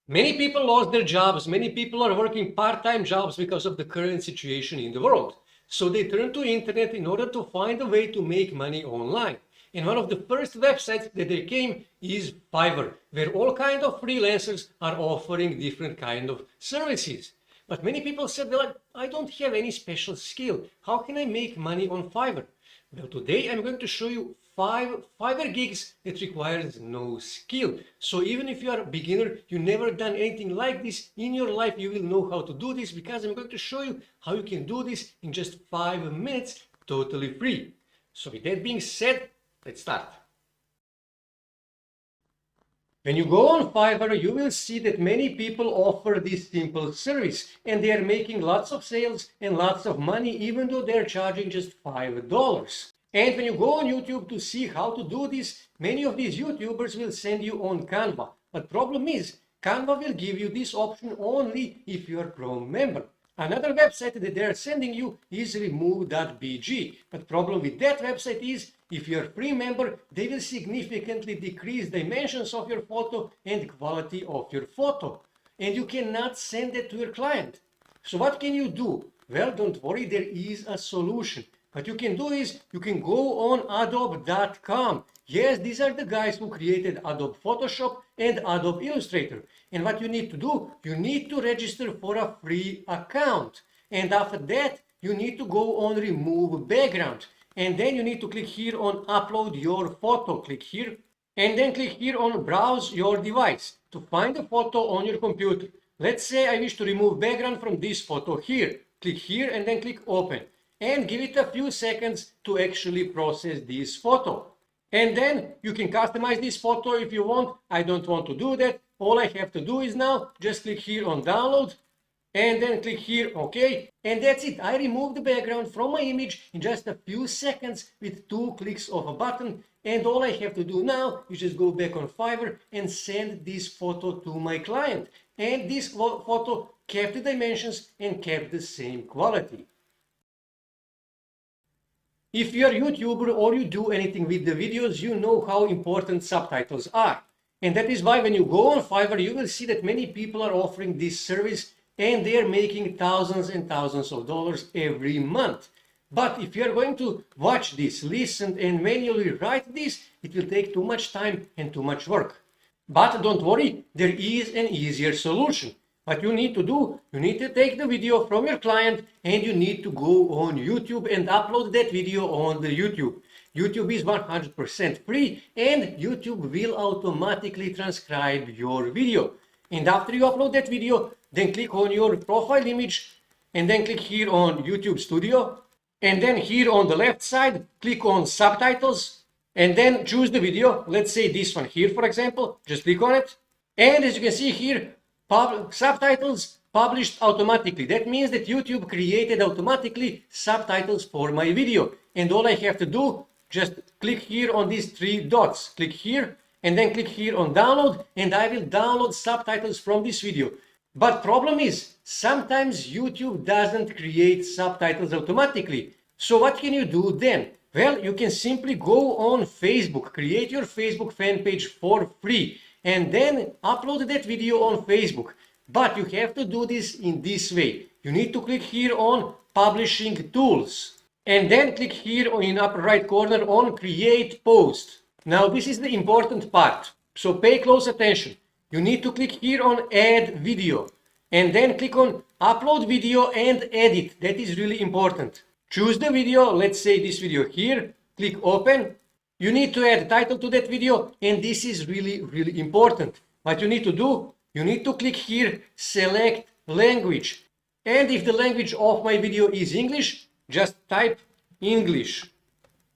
Many people lost their jobs. Many people are working part-time jobs because of the current situation in the world. So they turn to internet in order to find a way to make money online. And one of the first websites that they came is Fiverr, where all kind of freelancers are offering different kind of services. But many people said, well, I don't have any special skill. How can I make money on Fiverr? Well, today I'm going to show you five Fiverr gigs that requires no skill. So even if you are a beginner, you never done anything like this in your life, you will know how to do this because I'm going to show you how you can do this in just 5 minutes, totally free. So with that being said, let's start. When you go on Fiverr, you will see that many people offer this simple service and they are making lots of sales and lots of money even though they're charging just $5. And when you go on YouTube to see how to do this, many of these YouTubers will send you on Canva. But problem is, Canva will give you this option only if you are Chrome member. Another website that they are sending you is remove.bg. But problem with that website is, if you're a free member, they will significantly decrease dimensions of your photo and quality of your photo. And you cannot send it to your client. So what can you do? Well, don't worry, there is a solution. What you can do is, you can go on adobe.com. Yes, these are the guys who created Adobe Photoshop and Adobe Illustrator. And what you need to do, you need to register for a free account. And after that, you need to go on remove background. And then you need to click here on upload your photo. Click here. And then click here on browse your device to find the photo on your computer. Let's say I wish to remove background from this photo here. Click here and then click open. And give it a few seconds to actually process this photo. And then you can customize this photo if you want. I don't want to do that. All I have to do is now just click here on download and then click here OK. And that's it. I removed the background from my image in just a few seconds with 2 clicks of a button. And all I have to do now is just go back on Fiverr and send this photo to my client. And this photo kept the dimensions and kept the same quality. If you're a YouTuber or you do anything with the videos, you know how important subtitles are. And that is why when you go on Fiverr, you will see that many people are offering this service and they are making thousands and thousands of dollars every month. But if you are going to watch this, listen and manually write this, it will take too much time and too much work. But don't worry, there is an easier solution. What you need to do, you need to take the video from your client and you need to go on YouTube and upload that video on the YouTube. YouTube is 100% free and YouTube will automatically transcribe your video. And after you upload that video, then click on your profile image and then click here on YouTube Studio. And then here on the left side, click on Subtitles and then choose the video. Let's say this one here, for example, just click on it. And as you can see here, subtitles published automatically. That means that YouTube created automatically subtitles for my video. And all I have to do, just click here on these 3 dots. Click here and then click here on download and I will download subtitles from this video. But problem is, sometimes YouTube doesn't create subtitles automatically. So what can you do then? Well, you can simply go on Facebook, create your Facebook fan page for free. And then upload that video on Facebook. But you have to do this in this way. You need to click here on Publishing Tools. And then click here in upper right corner on Create Post. Now this is the important part. So pay close attention. You need to click here on Add Video. And then click on Upload Video and Edit. That is really important. Choose the video. Let's say this video here. Click Open. You need to add title to that video and this is really important. What you need to do, you need to click here, select language. And if the language of my video is English, just type English.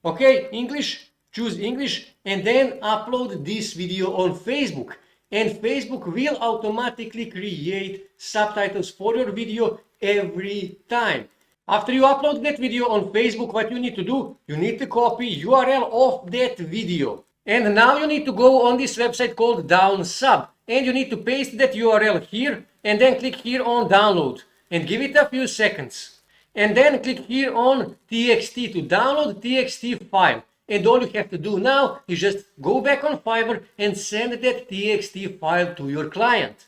Okay, English, choose English and then upload this video on Facebook. And Facebook will automatically create subtitles for your video every time. After you upload that video on Facebook, what you need to do, you need to copy URL of that video. And now you need to go on this website called DownSub. And you need to paste that URL here and then click here on download and give it a few seconds. And then click here on TXT to download TXT file. And all you have to do now is just go back on Fiverr and send that TXT file to your client.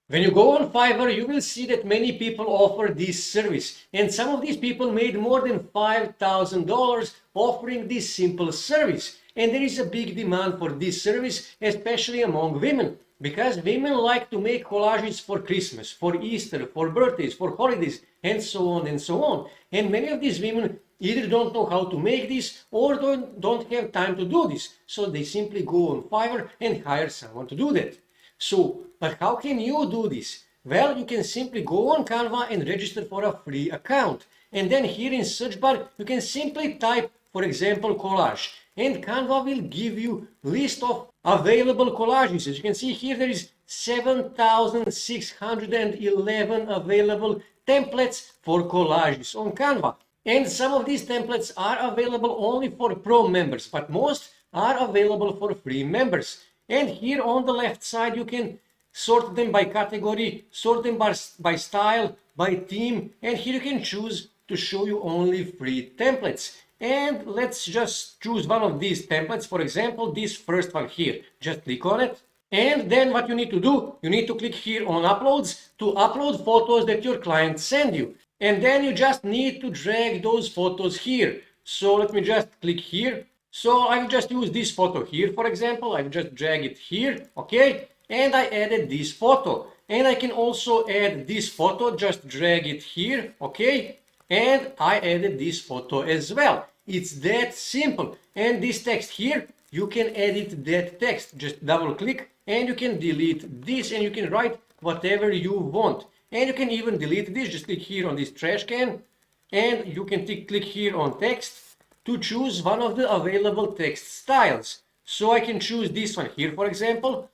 When you go on Fiverr, you will see that many people offer this service, and some of these people made more than $5,000 offering this simple service. And there is a big demand for this service, especially among women, because women like to make collages for Christmas, for Easter, for birthdays, for holidays, and so on and so on. And many of these women either don't know how to make this or don't have time to do this. So they simply go on Fiverr and hire someone to do that. So, but how can you do this? Well, you can simply go on Canva and register for a free account. And then here in search bar, you can simply type, for example, collage. And Canva will give you list of available collages. As you can see here, there is 7,611 available templates for collages on Canva. And some of these templates are available only for pro members, but most are available for free members. And here on the left side, you can sort them by category, sort them by style, by theme, and here you can choose to show you only free templates. And let's just choose one of these templates, for example, this first one here. Just click on it. And then what you need to do, you need to click here on uploads to upload photos that your client send you. And then you just need to drag those photos here. So let me just click here. So I will just use this photo here, for example. I will just drag it here, okay? And I added this photo. And I can also add this photo, just drag it here, okay? And I added this photo as well. It's that simple. And this text here, you can edit that text. Just double click and you can delete this and you can write whatever you want. And you can even delete this. Just click here on this trash can and you can click here on text to choose one of the available text styles. So I can choose this one here, for example,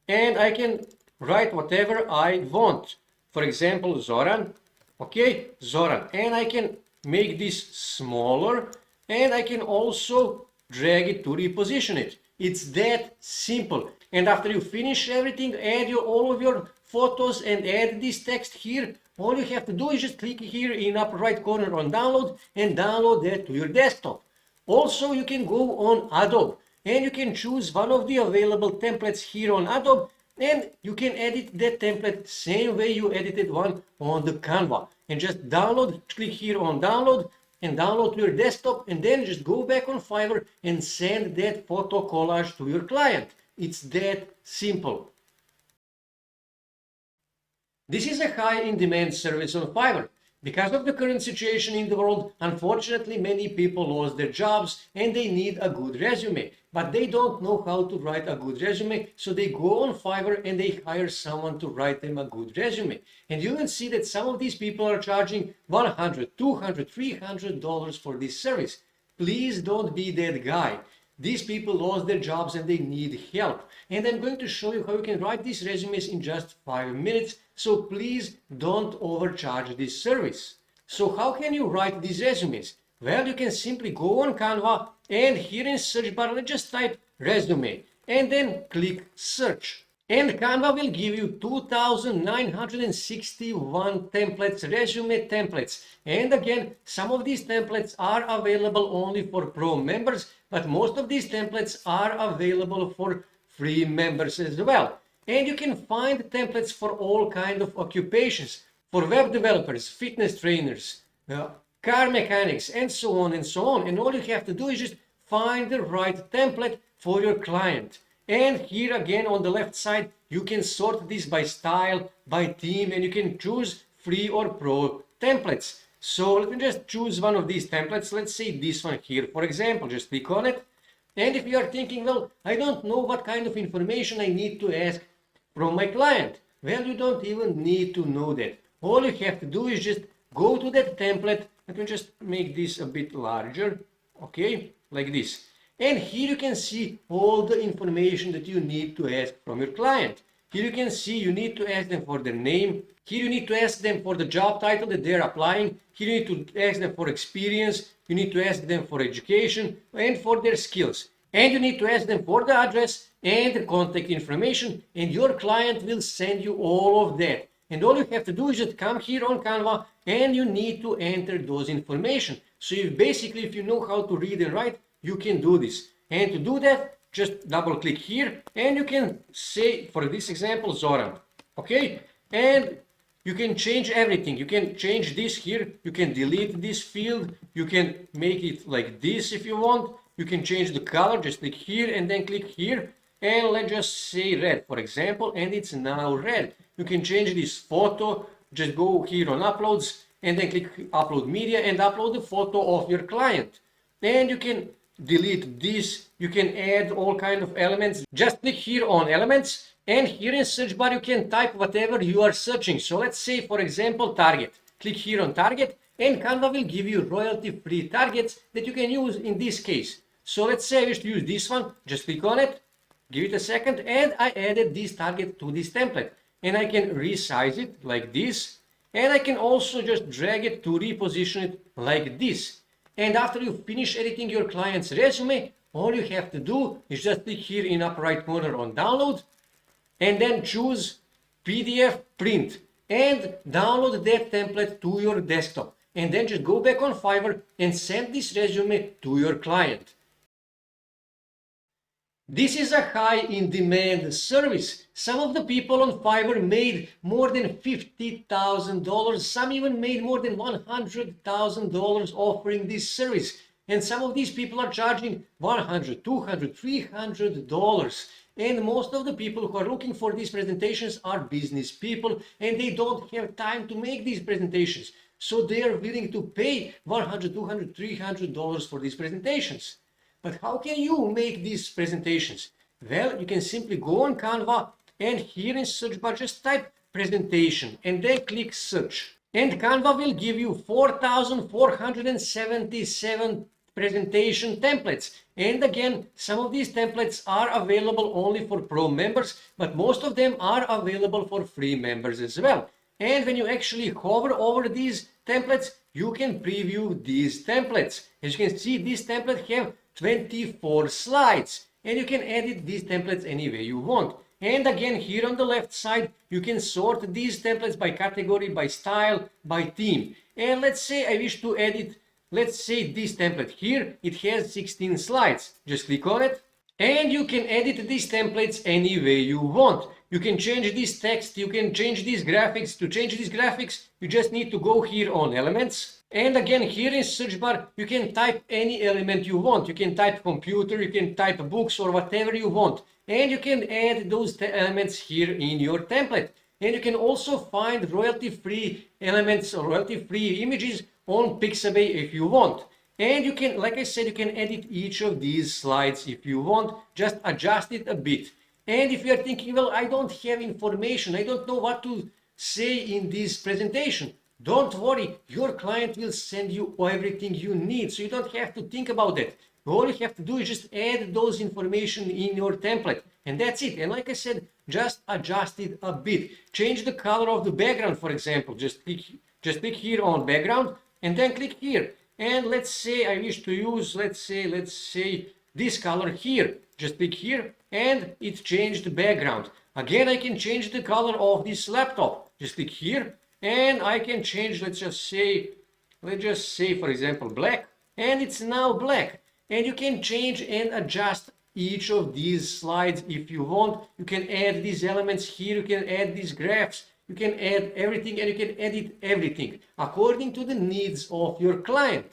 and I can write whatever I want. For example, Zoran, okay, Zoran. And I can make this smaller and I can also drag it to reposition it. It's that simple. And after you finish everything, add all of your photos and add this text here. All you have to do is just click here in upper right corner on download and download that to your desktop. Also, you can go on Adobe and you can choose one of the available templates here on Adobe and you can edit that template same way you edited one on the Canva. And just download, click here on download and download to your desktop and then just go back on Fiverr and send that photo collage to your client. It's that simple. This is a high in demand service on Fiverr. Because of the current situation in the world, unfortunately many people lost their jobs and they need a good resume. But they don't know how to write a good resume, so they go on Fiverr and they hire someone to write them a good resume. And you will see that some of these people are charging $100, $200, $300 for this service. Please don't be that guy. These people lost their jobs and they need help. And I'm going to show you how you can write these resumes in just 5 minutes. So please don't overcharge this service. So how can you write these resumes? Well, you can simply go on Canva and here in search bar, let's just type resume and then click search. And Canva will give you 2,961 templates, resume templates. And again, some of these templates are available only for pro members, but most of these templates are available for free members as well. And you can find templates for all kinds of occupations, for web developers, fitness trainers, car mechanics, and so on and so on. And all you have to do is just find the right template for your client. And here again on the left side, you can sort this by style, by theme, and you can choose free or pro templates. So let me just choose one of these templates. Let's say this one here, for example. Just click on it. And if you are thinking, well, I don't know what kind of information I need to ask from my client. Well, you don't even need to know that. All you have to do is just go to that template. Let me just make this a bit larger. Okay, like this. And here you can see all the information that you need to ask from your client. Here you can see you need to ask them for their name. Here you need to ask them for the job title that they're applying. Here you need to ask them for experience. You need to ask them for education and for their skills. And you need to ask them for the address and the contact information. And your client will send you all of that. And all you have to do is just come here on Canva and you need to enter those information. So if you know how to read and write, you can do this. And to do that, just double click here and you can say, for this example, Zoran. Okay, and you can change everything. You can change this here, you can delete this field, you can make it like this if you want, you can change the color, just click here and then click here, and let's just say red, for example, and it's now red. You can change this photo, just go here on uploads and then click upload media and upload the photo of your client. And you can delete this, you can add all kind of elements. Just click here on elements, and here in search bar you can type whatever you are searching. So let's say, for example, target. Click here on target, and Canva will give you royalty free targets that you can use in this case. So let's say I wish to use this one, just click on it, give it a second, and I added this target to this template. And I can resize it like this, and I can also just drag it to reposition it like this. And after you finish editing your client's resume, all you have to do is just click here in upper right corner on download, and then choose PDF print and download that template to your desktop. And then just go back on Fiverr and send this resume to your client. This is a high in demand service. Some of the people on Fiverr made more than $50,000. Some even made more than $100,000 offering this service. And some of these people are charging $100, $200, $300. And most of the people who are looking for these presentations are business people, and they don't have time to make these presentations. So they are willing to pay $100, $200, $300 for these presentations. But how can you make these presentations? Well, you can simply go on Canva, and here in search bar just type presentation and then click search. And Canva will give you 4,477 presentation templates. And again, some of these templates are available only for pro members, but most of them are available for free members as well. And when you actually hover over these templates, you can preview these templates. As you can see, these templates have 24 slides, and you can edit these templates any way you want. And again, here on the left side, you can sort these templates by category, by style, by theme. And let's say I wish to edit, let's say this template here, it has 16 slides. Just click on it, and you can edit these templates any way you want. You can change this text, you can change these graphics. To change these graphics, you just need to go here on elements. And again, here in search bar, you can type any element you want. You can type computer, you can type books, or whatever you want. And you can add those elements here in your template. And you can also find royalty-free elements or royalty-free images on Pixabay if you want. And you can, like I said, you can edit each of these slides if you want, just adjust it a bit. And if you are thinking, well, I don't have information, I don't know what to say in this presentation, don't worry, your client will send you everything you need, so you don't have to think about that. All you have to do is just add those information in your template, and that's it. And like I said, just adjust it a bit. Change the color of the background, for example. Just click here on background, and then click here. And let's say I wish to use, let's say this color here. Just click here, and it changed the background. Again, I can change the color of this laptop. Just click here, and I can change, let's just say, for example, black, and it's now black. And you can change and adjust each of these slides if you want. You can add these elements here, you can add these graphs, you can add everything, and you can edit everything according to the needs of your client.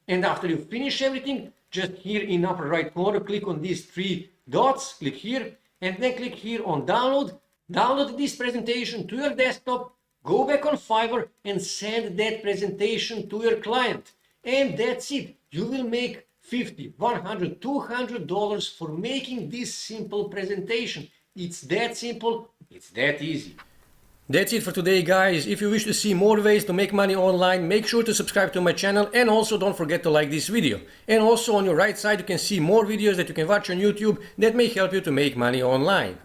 And after you finish everything, just here in upper right corner, click on these three dots, click here, and then click here on download. Download this presentation to your desktop, go back on Fiverr and send that presentation to your client. And that's it. You will make $50, $100, $200 for making this simple presentation. It's that simple, it's that easy. That's it for today, guys. If you wish to see more ways to make money online, make sure to subscribe to my channel, and also don't forget to like this video. And also on your right side, you can see more videos that you can watch on YouTube that may help you to make money online.